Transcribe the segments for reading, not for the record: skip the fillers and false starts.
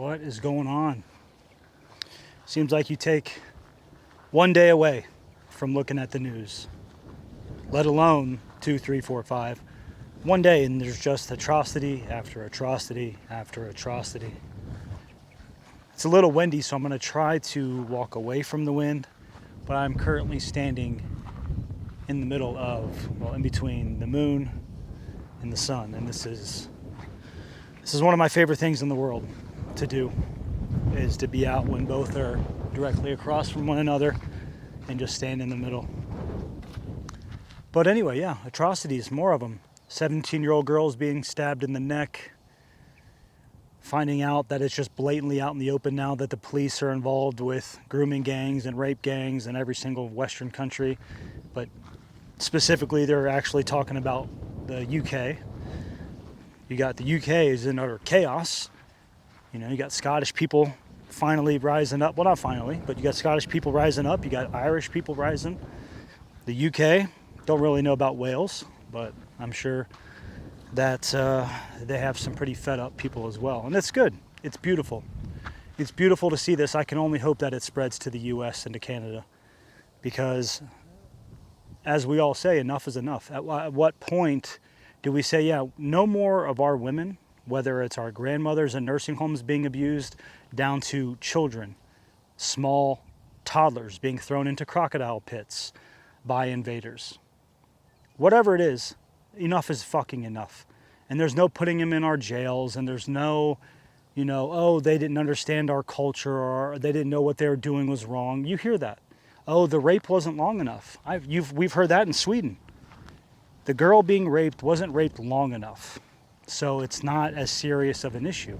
What is going on? Seems like you take one day away from looking at the news, let alone 2, 3, 4, 5. One day and there's just atrocity after atrocity after atrocity. It's a little windy, so I'm going to try to walk away from the wind, but I'm currently standing in the middle of, well, in between the moon and the sun, and this is one of my favorite things in the world to do, is to be out when both are directly across from one another and just stand in the middle. But anyway, yeah, atrocities, more of them. 17-year-old girls being stabbed in the neck, finding out that it's just blatantly out in the open now that the police are involved with grooming gangs and rape gangs in every single Western country. But specifically, they're actually talking about the UK. You got the UK is in utter chaos. You know, you got Scottish people finally rising up. Well, not finally, but you got Scottish people rising up. You got Irish people rising. The UK, don't really know about Wales, but I'm sure that they have some pretty fed up people as well. And it's good. It's beautiful. It's beautiful to see this. I can only hope that it spreads to the US and to Canada, because as we all say, enough is enough. At what point do we say, yeah, no more of our women, whether it's our grandmothers in nursing homes being abused, down to children, small toddlers being thrown into crocodile pits by invaders. Whatever it is, enough is fucking enough. And there's no putting them in our jails, and there's no, oh, they didn't understand our culture, or they didn't know what they were doing was wrong. You hear that. Oh, the rape wasn't long enough. We've heard that in Sweden. The girl being raped wasn't raped long enough, so it's not as serious of an issue.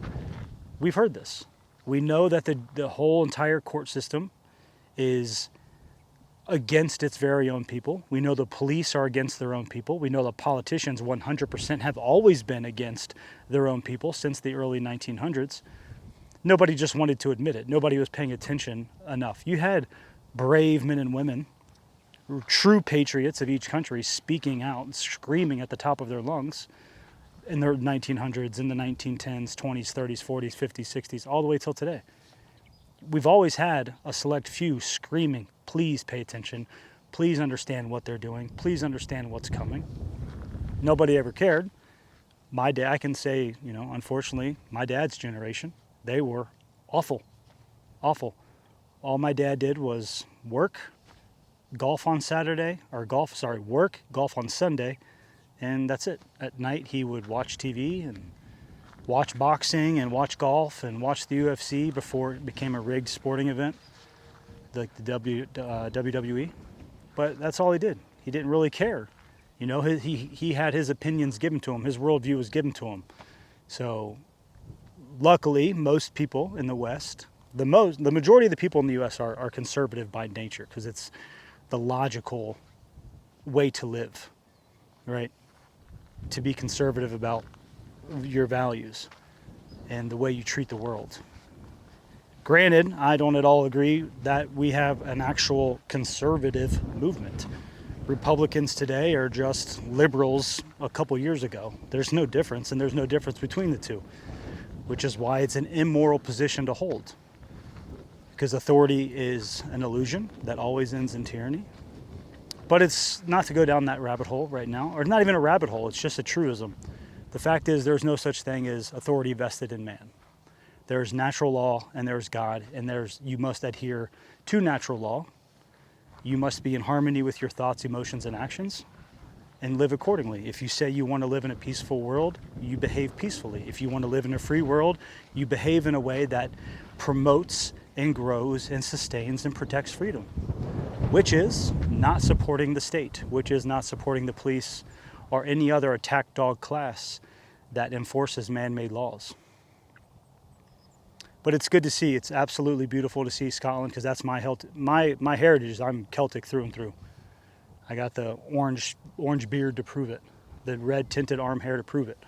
We've heard this. We know that the whole entire court system is against its very own people. We know the police are against their own people. We know the politicians 100% have always been against their own people since the early 1900s. Nobody just wanted to admit it. Nobody was paying attention enough. You had brave men and women, true patriots of each country, speaking out and screaming at the top of their lungs in the 1900s, in the 1910s, 20s, 30s, 40s, 50s, 60s, all the way till today. We've always had a select few screaming, please pay attention, please understand what they're doing, please understand what's coming. Nobody ever cared. My dad, I can say, unfortunately, my dad's generation, they were awful, awful. All my dad did was work, golf on Saturday, work, golf on Sunday, and that's it. At night, he would watch TV and watch boxing and watch golf and watch the UFC before it became a rigged sporting event, like the WWE. But that's all he did. He didn't really care. He had his opinions given to him. His worldview was given to him. So luckily, most people in the West, the majority of the people in the U.S. are conservative by nature, because it's the logical way to live, right? To be conservative about your values and the way you treat the world. Granted, I don't at all agree that we have an actual conservative movement. Republicans today are just liberals a couple years ago. There's no difference, and there's no difference between the two, which is why it's an immoral position to hold. Because authority is an illusion that always ends in tyranny. But it's not to go down that rabbit hole right now, or not even a rabbit hole, it's just a truism. The fact is, there's no such thing as authority vested in man. There's natural law and there's God, and you must adhere to natural law. You must be in harmony with your thoughts, emotions, and actions, and live accordingly. If you say you want to live in a peaceful world, you behave peacefully. If you want to live in a free world, you behave in a way that promotes and grows and sustains and protects freedom, which is not supporting the state, which is not supporting the police or any other attack dog class that enforces man-made laws. But it's good to see. It's absolutely beautiful to see Scotland, because that's my heritage. I'm Celtic through and through. I got the orange beard to prove it, the red tinted arm hair to prove it.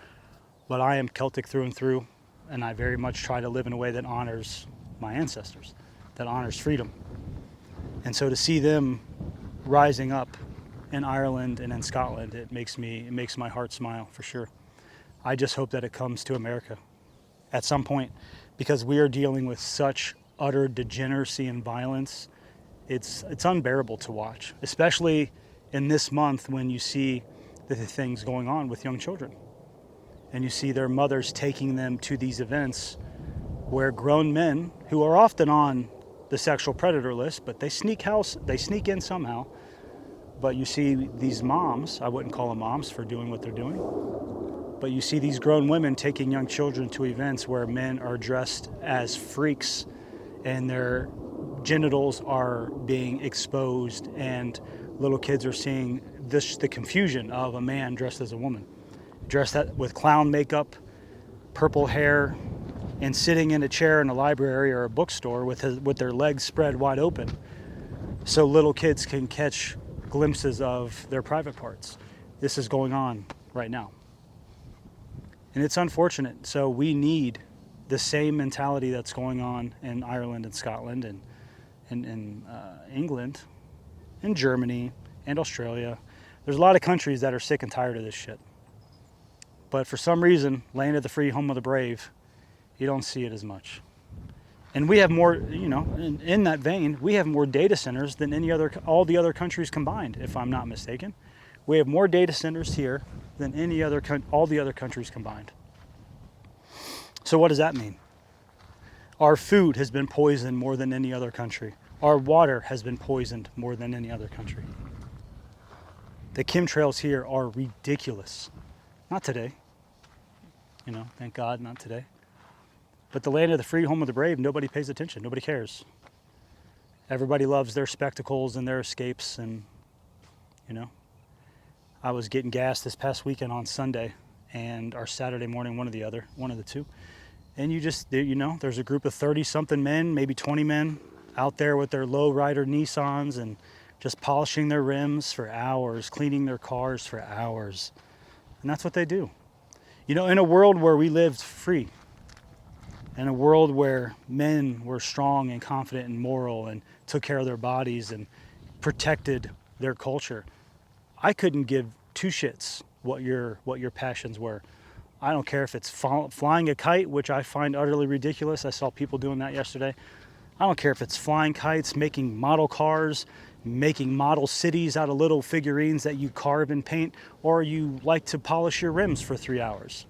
But I am Celtic through and through, and I very much try to live in a way that honors my ancestors, that honors freedom. And so to see them rising up in Ireland and in Scotland, it makes my heart smile for sure. I just hope that it comes to America at some point, because we are dealing with such utter degeneracy and violence. It's unbearable to watch, especially in this month when you see the things going on with young children. And you see their mothers taking them to these events where grown men, who are often on the sexual predator list, but they sneak in somehow. But you see these moms, I wouldn't call them moms for doing what they're doing, but you see these grown women taking young children to events where men are dressed as freaks and their genitals are being exposed, and little kids are seeing the confusion of a man dressed as a woman, dressed with clown makeup, purple hair, and sitting in a chair in a library or a bookstore with their legs spread wide open so little kids can catch glimpses of their private parts. This is going on right now. And it's unfortunate. So we need the same mentality that's going on in Ireland and Scotland and in England and Germany and Australia. There's a lot of countries that are sick and tired of this shit. But for some reason, land of the free, home of the brave, you don't see it as much. And we have more, in that vein, we have more data centers than all the other countries combined, if I'm not mistaken. We have more data centers here than all the other countries combined. So what does that mean? Our food has been poisoned more than any other country. Our water has been poisoned more than any other country. The chemtrails here are ridiculous. Not today. Thank God, not today. But the land of the free, home of the brave, nobody pays attention. Nobody cares. Everybody loves their spectacles and their escapes. And, I was getting gas this past weekend on Sunday or Saturday morning, one of the two. And there's a group of 30-something men, maybe 20 men out there with their low-rider Nissans and just polishing their rims for hours, cleaning their cars for hours. And that's what they do. In a world where we lived free, in a world where men were strong and confident and moral and took care of their bodies and protected their culture, I couldn't give two shits what your passions were. I don't care if it's flying a kite, which I find utterly ridiculous. I saw people doing that yesterday. I don't care if it's flying kites, making model cars, making model cities out of little figurines that you carve and paint, or you like to polish your rims for 3 hours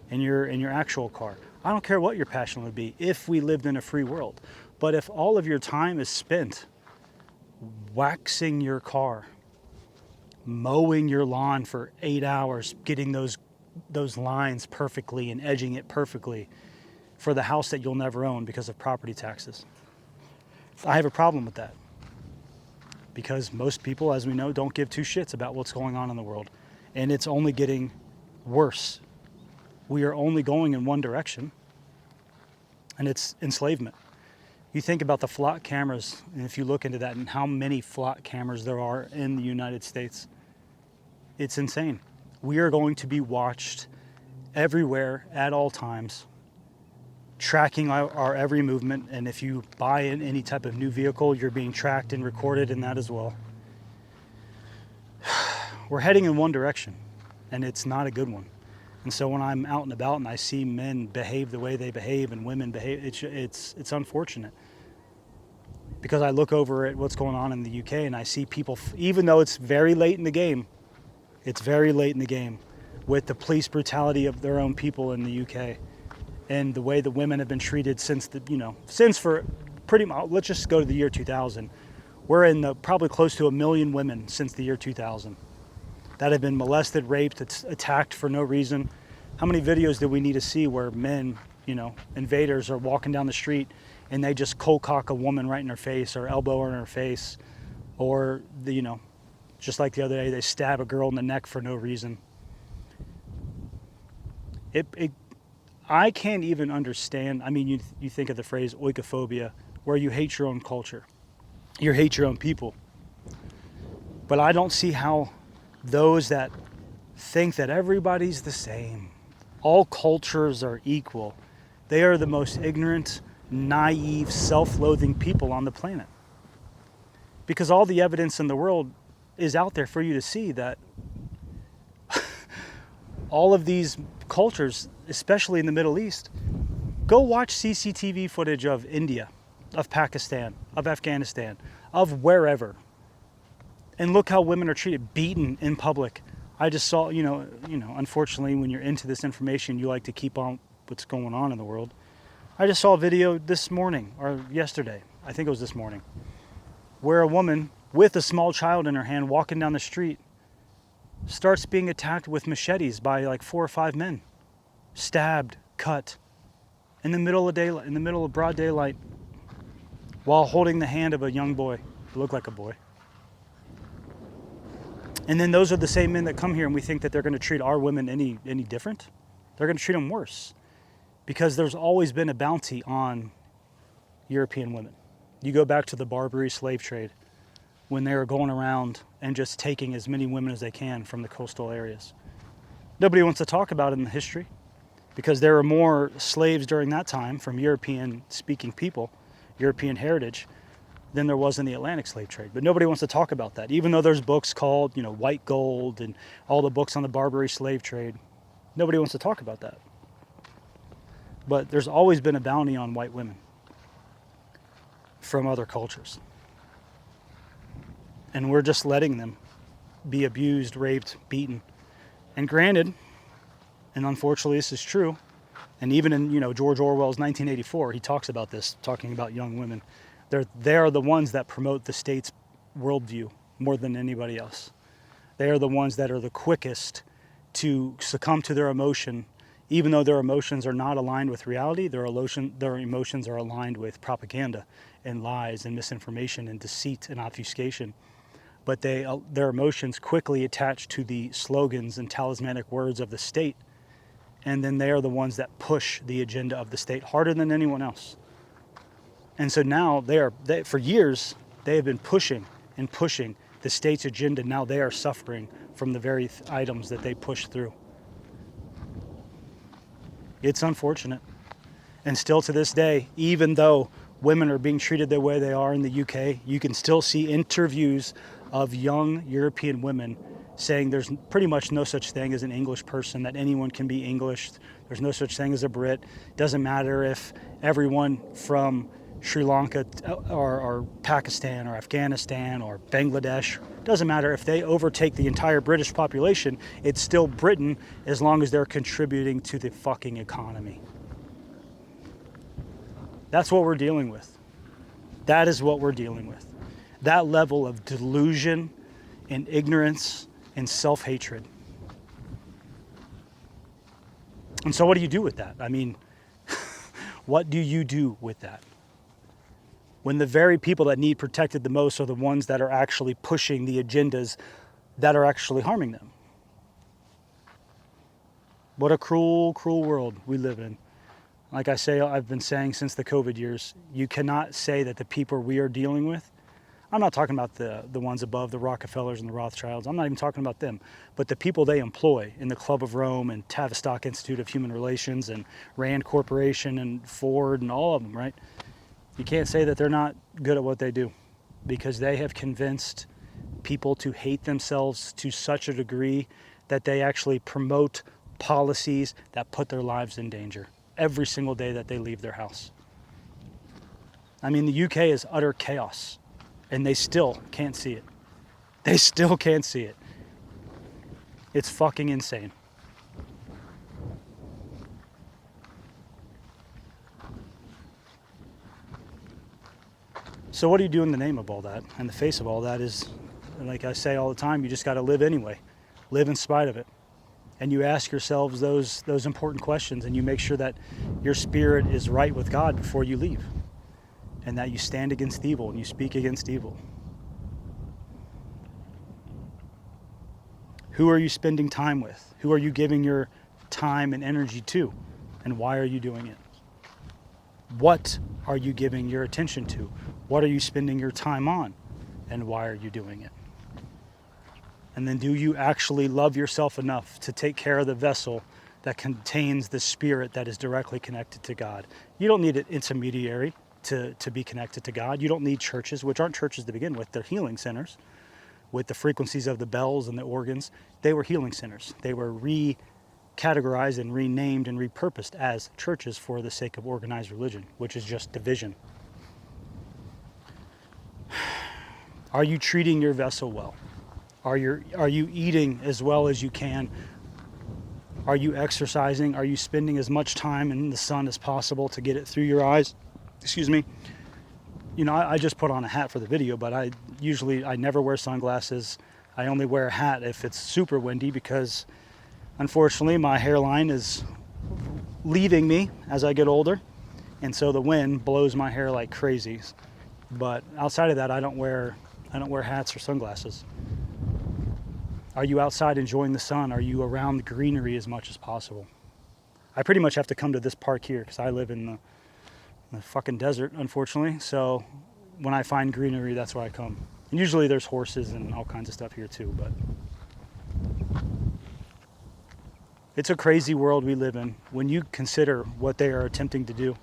in your actual car. I don't care what your passion would be if we lived in a free world. But if all of your time is spent waxing your car, mowing your lawn for 8 hours, getting those lines perfectly and edging it perfectly for the house that you'll never own because of property taxes, I have a problem with that. Because most people, as we know, don't give two shits about what's going on in the world. And it's only getting worse. We are only going in one direction, and it's enslavement. You think about the flock cameras, and if you look into that and how many flock cameras there are in the United States, it's insane. We are going to be watched everywhere at all times, tracking our every movement, and if you buy in any type of new vehicle, you're being tracked and recorded in that as well. We're heading in one direction, and it's not a good one. And so when I'm out and about and I see men behave the way they behave and women behave, it's unfortunate. Because I look over at what's going on in the UK and I see people, even though it's very late in the game, with the police brutality of their own people in the UK and the way the women have been treated since for pretty much, let's just go to the year 2000. We're in probably close to 1 million women since the year 2000 that have been molested, raped, attacked for no reason. How many videos do we need to see where men, invaders are walking down the street and they just cold cock a woman right in her face or elbow her in her face, or just like the other day, they stab a girl in the neck for no reason. I can't even understand. I mean, you think of the phrase oikophobia, where you hate your own culture, you hate your own people. But I don't see how those that think that everybody's the same, all cultures are equal, they are the most ignorant, naive, self-loathing people on the planet. Because all the evidence in the world is out there for you to see that all of these cultures, especially in the Middle East, Go watch CCTV footage of India, of Pakistan, of Afghanistan, of wherever. And look how women are treated, beaten in public. I just saw, unfortunately, when you're into this information, you like to keep on what's going on in the world. I just saw a video this morning, or yesterday, I think it was this morning, where a woman with a small child in her hand walking down the street starts being attacked with machetes by like 4 or 5 men. Stabbed, cut, in the middle of broad daylight, while holding the hand of a young boy who looked like a boy. And then those are the same men that come here and we think that they're going to treat our women any different. They're going to treat them worse. Because there's always been a bounty on European women. You go back to the Barbary slave trade when they were going around and just taking as many women as they can from the coastal areas. Nobody wants to talk about it in the history because there were more slaves during that time from European-speaking people, European heritage, than there was in the Atlantic slave trade. But nobody wants to talk about that, even though there's books called, White Gold and all the books on the Barbary slave trade. Nobody wants to talk about that. But there's always been a bounty on white women from other cultures. And we're just letting them be abused, raped, beaten. And granted, and unfortunately this is true, and even in George Orwell's 1984, he talks about this, talking about young women. They're the ones that promote the state's worldview more than anybody else. They are the ones that are the quickest to succumb to their emotion. Even though their emotions are not aligned with reality, their emotions are aligned with propaganda and lies and misinformation and deceit and obfuscation. But their emotions quickly attach to the slogans and talismanic words of the state. And then they are the ones that push the agenda of the state harder than anyone else. And so now for years, they have been pushing and pushing the state's agenda. Now they are suffering from the very items that they push through. It's unfortunate. And still to this day, even though women are being treated the way they are in the UK, you can still see interviews of young European women saying there's pretty much no such thing as an English person, that anyone can be English. There's no such thing as a Brit. Doesn't matter if everyone from Sri Lanka or Pakistan or Afghanistan or Bangladesh, doesn't matter if they overtake the entire British population, it's still Britain as long as they're contributing to the fucking economy. That's what we're dealing with. That is what we're dealing with. That level of delusion and ignorance and self-hatred. And so what do you do with that? I mean, what do you do with that? When the very people that need protected the most are the ones that are actually pushing the agendas that are actually harming them. What a cruel, cruel world we live in. Like I've been saying since the COVID years, you cannot say that the people we are dealing with, I'm not talking about the ones above, the Rockefellers and the Rothschilds, I'm not even talking about them, but the people they employ in the Club of Rome and Tavistock Institute of Human Relations and Rand Corporation and Ford and all of them, right? You can't say that they're not good at what they do, because they have convinced people to hate themselves to such a degree that they actually promote policies that put their lives in danger every single day that they leave their house. I mean, the UK is utter chaos, and they still can't see it. They still can't see it. It's fucking insane. So what do you do in the name of all that? And the face of all that is, like I say all the time, you just got to live anyway. Live in spite of it. And you ask yourselves those important questions, and you make sure that your spirit is right with God before you leave. And that you stand against evil and you speak against evil. Who are you spending time with? Who are you giving your time and energy to? And why are you doing it? What are you giving your attention to? What are you spending your time on? And why are you doing it? And then do you actually love yourself enough to take care of the vessel that contains the spirit that is directly connected to God? You don't need an intermediary to be connected to God. You don't need churches, which aren't churches to begin with. They're healing centers with the frequencies of the bells and the organs. They were healing centers. They were categorized and renamed and repurposed as churches for the sake of organized religion, which is just division. Are you treating your vessel well? Are you eating as well as you can? Are you exercising? Are you spending as much time in the sun as possible to get it through your eyes? Excuse me. You know, I just put on a hat for the video, but I never wear sunglasses. I only wear a hat if it's super windy because unfortunately my hairline is leaving me as I get older. And so the wind blows my hair like crazy. But outside of that, I don't wear hats or sunglasses. Are you outside enjoying the sun? Are you around the greenery as much as possible? I pretty much have to come to this park here because I live in the fucking desert, unfortunately. So when I find greenery, that's where I come. And usually there's horses and all kinds of stuff here too, but it's a crazy world we live in when you consider what they are attempting to do.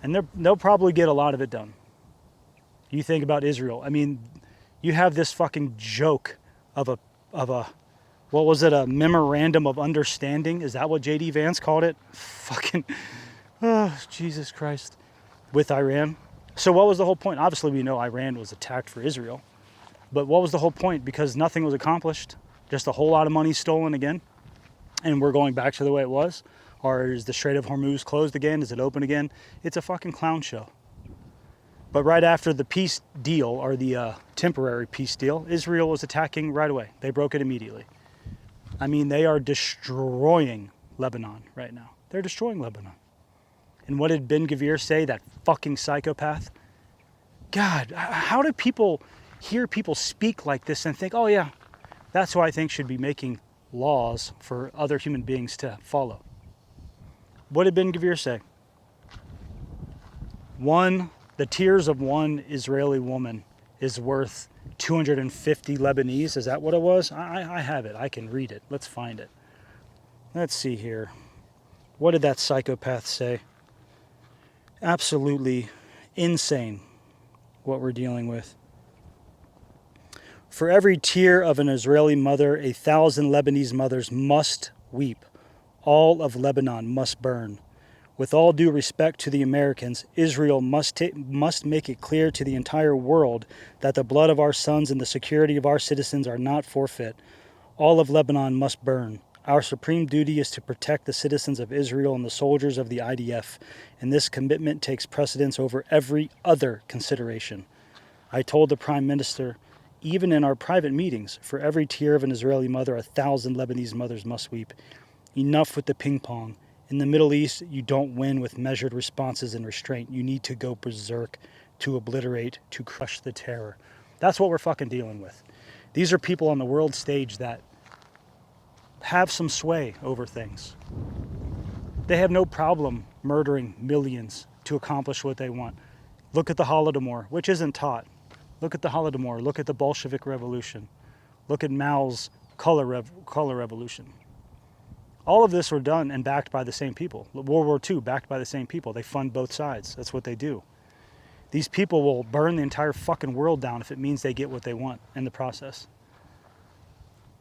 And they'll probably get a lot of it done. You think about Israel. I mean, you have this fucking joke of a what was it, a memorandum of understanding? Is that what J.D. Vance called it? Fucking, oh, Jesus Christ. With Iran. So what was the whole point? Obviously we know Iran was attacked for Israel. But what was the whole point? Because nothing was accomplished. Just a whole lot of money stolen again. And we're going back to the way it was. Or is the Strait of Hormuz closed again? Is it open again? It's a fucking clown show. But right after the peace deal, or the temporary peace deal, Israel was attacking right away. They broke it immediately. I mean, they are destroying Lebanon right now. They're destroying Lebanon. And what did Ben Gvir say, that fucking psychopath? God, how do people hear people speak like this and think, oh yeah, that's who I think should be making laws for other human beings to follow? What did Ben Gvir say? The tears of one Israeli woman is worth 250 Lebanese. Is that what it was? I have it. I can read it. Let's find it. Let's see here. What did that psychopath say? Absolutely insane what we're dealing with. For every tear of an Israeli mother, 1,000 Lebanese mothers must weep. All of Lebanon must burn. With all due respect to the Americans, Israel must make it clear to the entire world that the blood of our sons and the security of our citizens are not forfeit. All of Lebanon must burn. Our supreme duty is to protect the citizens of Israel and the soldiers of the IDF, and this commitment takes precedence over every other consideration. I told the Prime Minister, even in our private meetings, for every tear of an Israeli mother, 1,000 Lebanese mothers must weep. Enough with the ping pong. In the Middle East, you don't win with measured responses and restraint. You need to go berserk, to obliterate, to crush the terror. That's what we're fucking dealing with. These are people on the world stage that have some sway over things. They have no problem murdering millions to accomplish what they want. Look at the Holodomor, which isn't taught. Look at the Holodomor. Look at the Bolshevik Revolution. Look at Mao's color revolution. All of this were done and backed by the same people. World War II, backed by the same people. They fund both sides. That's what they do. These people will burn the entire fucking world down if it means they get what they want in the process.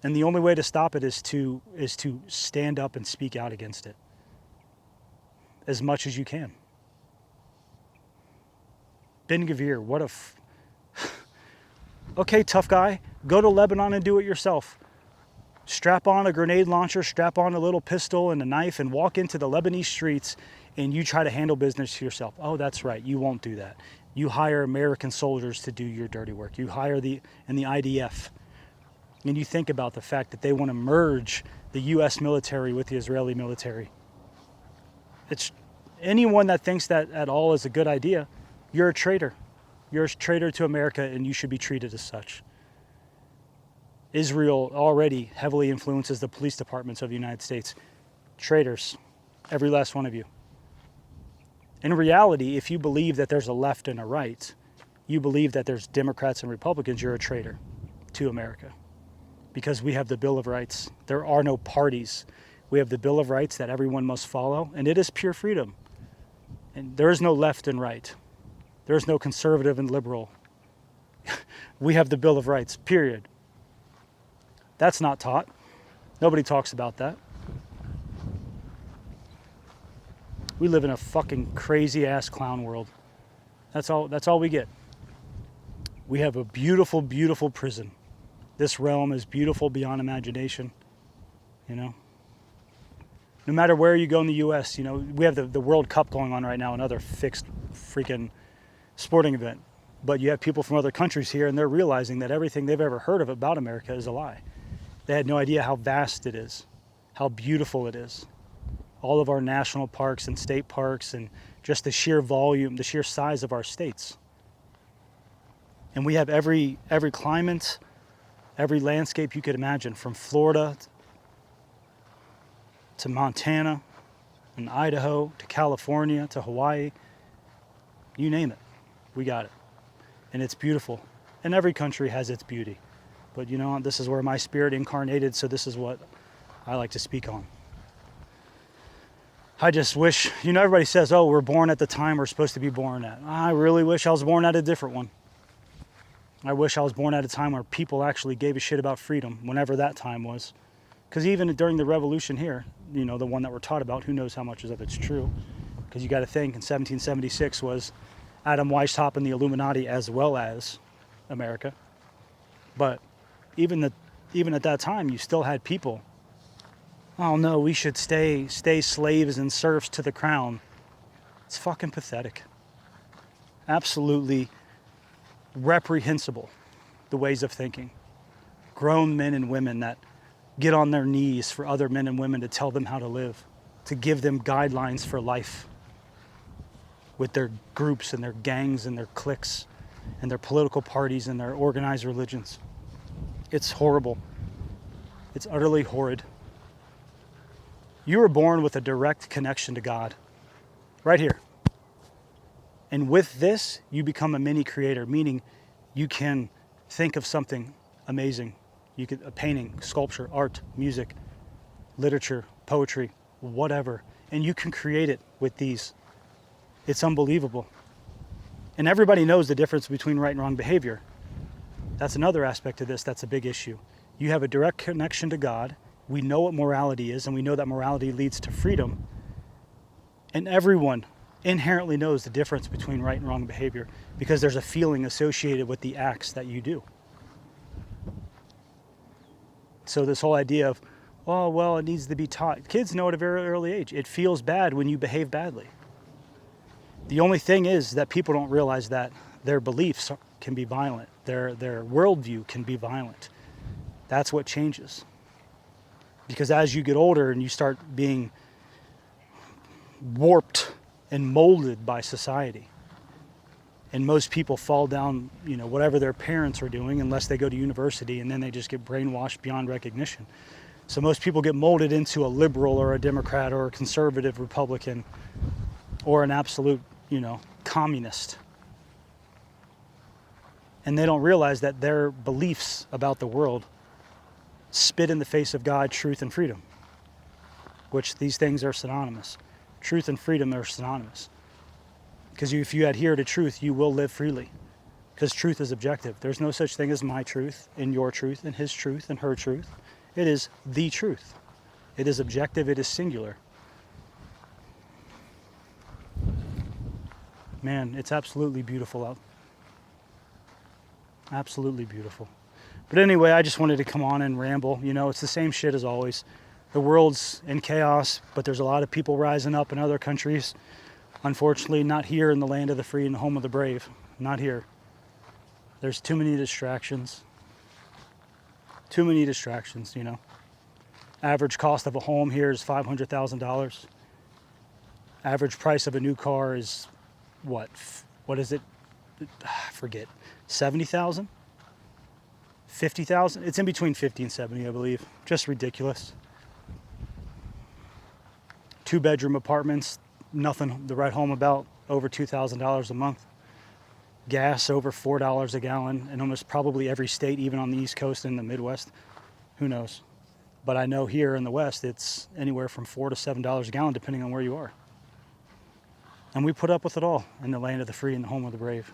And the only way to stop it is to stand up and speak out against it as much as you can. Ben Gvir, what a... Okay, tough guy, go to Lebanon and do it yourself. Strap on a grenade launcher, strap on a little pistol and a knife and walk into the Lebanese streets and you try to handle business to yourself. Oh, that's right, you won't do that. You hire American soldiers to do your dirty work. You hire the IDF. And you think about the fact that they want to merge the U.S. military with the Israeli military. It's anyone that thinks that at all is a good idea, you're a traitor. You're a traitor to America and you should be treated as such. Israel already heavily influences the police departments of the United States. Traitors, every last one of you. In reality, if you believe that there's a left and a right, you believe that there's Democrats and Republicans, you're a traitor to America. Because we have the Bill of Rights. There are no parties. We have the Bill of Rights that everyone must follow, and it is pure freedom. And there is no left and right. There is no conservative and liberal. We have the Bill of Rights, period. That's not taught. Nobody talks about that. We live in a fucking crazy ass clown world. That's all we get. We have a beautiful, beautiful prison. This realm is beautiful beyond imagination, you know. No matter where you go in the US, you know, we have the World Cup going on right now, another fixed freaking sporting event. But you have people from other countries here and they're realizing that everything they've ever heard of about America is a lie. They had no idea how vast it is, how beautiful it is. All of our national parks and state parks and just the sheer volume, the sheer size of our states. And we have every climate, every landscape you could imagine, from Florida to Montana and Idaho to California to Hawaii. You name it, we got it. And it's beautiful. And every country has its beauty. But you know, this is where my spirit incarnated, so this is what I like to speak on. I just wish, you know, everybody says, oh, we're born at the time we're supposed to be born at. I really wish I was born at a different one. I wish I was born at a time where people actually gave a shit about freedom, whenever that time was. Because even during the revolution here, you know, the one that we're taught about, who knows how much of it's true. Because you got to think, in 1776 was Adam Weishaupt and the Illuminati as well as America. But even at that time, you still had people, oh no, we should stay slaves and serfs to the crown. It's fucking pathetic. Absolutely reprehensible, the ways of thinking. Grown men and women that get on their knees for other men and women to tell them how to live, to give them guidelines for life with their groups and their gangs and their cliques and their political parties and their organized religions. It's horrible. It's utterly horrid. You were born with a direct connection to God, right here. And with this, you become a mini creator, meaning you can think of something amazing. You could a painting, sculpture, art, music, literature, poetry, whatever. And you can create it with these. It's unbelievable. And everybody knows the difference between right and wrong behavior. That's another aspect of this that's a big issue. You have a direct connection to God. We know what morality is, and we know that morality leads to freedom. And everyone inherently knows the difference between right and wrong behavior because there's a feeling associated with the acts that you do. So this whole idea of, oh, well, it needs to be taught. Kids know at a very early age. It feels bad when you behave badly. The only thing is that people don't realize that their beliefs can be violent. Their worldview can be violent. That's what changes. Because as you get older and you start being warped and molded by society, and most people fall down, you know, whatever their parents are doing, unless they go to university, and then they just get brainwashed beyond recognition. So most people get molded into a liberal or a Democrat or a conservative Republican or an absolute, you know, communist. And they don't realize that their beliefs about the world spit in the face of God, truth, and freedom, which these things are synonymous. Truth and freedom are synonymous. Because if you adhere to truth, you will live freely. Because truth is objective. There's no such thing as my truth and your truth and his truth and her truth. It is the truth. It is objective. It is singular. Man, it's absolutely beautiful out. Absolutely beautiful. But anyway, I just wanted to come on and ramble. You know, it's the same shit as always. The world's in chaos, but there's a lot of people rising up in other countries. Unfortunately, not here in the land of the free and the home of the brave. Not here. There's too many distractions. Too many distractions, you know. Average cost of a home here is $500,000. Average price of a new car is what? What is it? I forget. 70,000? 50,000? It's in between 50 and 70, I believe. Just ridiculous. 2-bedroom apartments, nothing to write home about, over $2,000 a month. Gas over $4 a gallon in almost probably every state, even on the East Coast and the Midwest. Who knows? But I know here in the West, it's anywhere from $4 to $7 a gallon, depending on where you are. And we put up with it all in the land of the free and the home of the brave.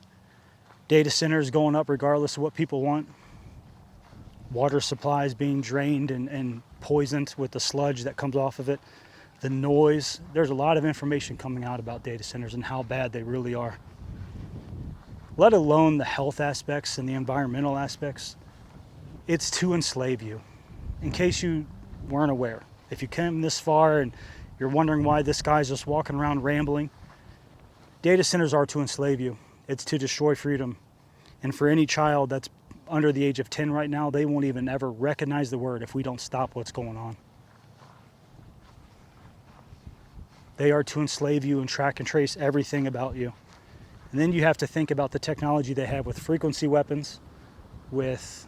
Data centers going up regardless of what people want. water supplies being drained and poisoned with the sludge that comes off of it, the noise. There's a lot of information coming out about data centers and how bad they really are. Let alone the health aspects and the environmental aspects. It's to enslave you. In case you weren't aware, if you came this far and you're wondering why this guy's just walking around rambling, data centers are to enslave you. It's to destroy freedom. And for any child that's under the age of 10 right now, they won't even ever recognize the word if we don't stop what's going on. They are to enslave you and track and trace everything about you. And then you have to think about the technology they have with frequency weapons, with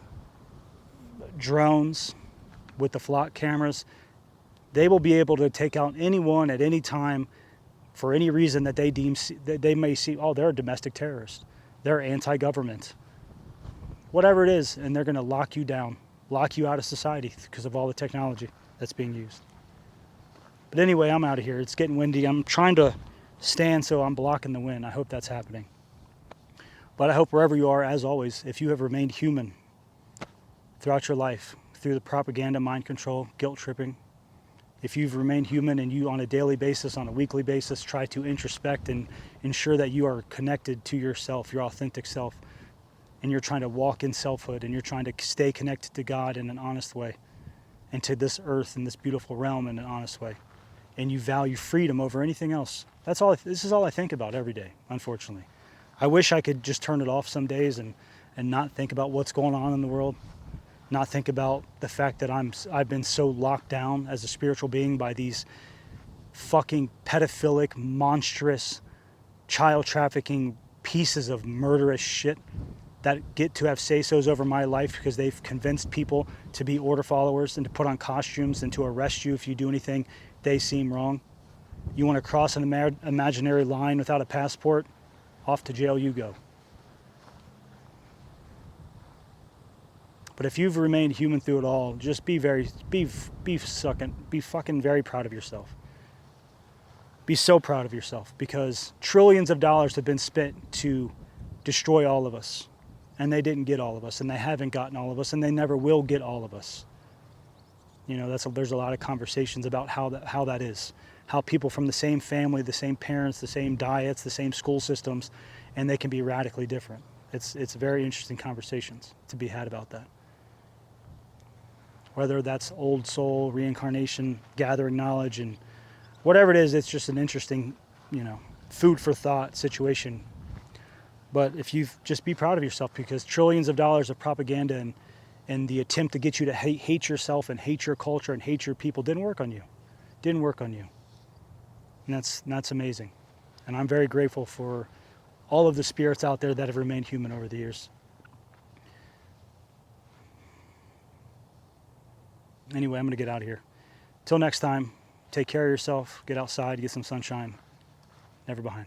drones, with the flock cameras. They will be able to take out anyone at any time for any reason that they deem, that they may see, oh, they're a domestic terrorist. They're anti-government. Whatever it is, and they're going to lock you down, lock you out of society because of all the technology that's being used. But anyway, I'm out of here. It's getting windy. I'm trying to stand so I'm blocking the wind. I hope that's happening. But I hope wherever you are, as always, if you have remained human throughout your life, through the propaganda, mind control, guilt tripping, if you've remained human and you on a daily basis, on a weekly basis, try to introspect and ensure that you are connected to yourself, your authentic self, and you're trying to walk in selfhood and you're trying to stay connected to God in an honest way and to this earth and this beautiful realm in an honest way, and you value freedom over anything else. This is all I think about every day, unfortunately. I wish I could just turn it off some days and not think about what's going on in the world, not think about the fact that I've been so locked down as a spiritual being by these fucking pedophilic, monstrous, child trafficking pieces of murderous shit that get to have say-sos over my life because they've convinced people to be order followers and to put on costumes and to arrest you if you do anything they seem wrong. You want to cross an imaginary line without a passport? Off to jail you go. But if you've remained human through it all, just be fucking very proud of yourself. Be so proud of yourself, because trillions of dollars have been spent to destroy all of us. And they didn't get all of us, and they haven't gotten all of us, and they never will get all of us. You know, there's a lot of conversations about how that is. How people from the same family, the same parents, the same diets, the same school systems, and they can be radically different. It's very interesting conversations to be had about that. Whether that's old soul, reincarnation, gathering knowledge, and whatever it is, it's just an interesting, food for thought situation. But if you just be proud of yourself, because trillions of dollars of propaganda and the attempt to get you to hate yourself and hate your culture and hate your people didn't work on you. And that's amazing. And I'm very grateful for all of the spirits out there that have remained human over the years. Anyway, I'm going to get out of here. Till next time, take care of yourself, get outside, get some sunshine. Never behind.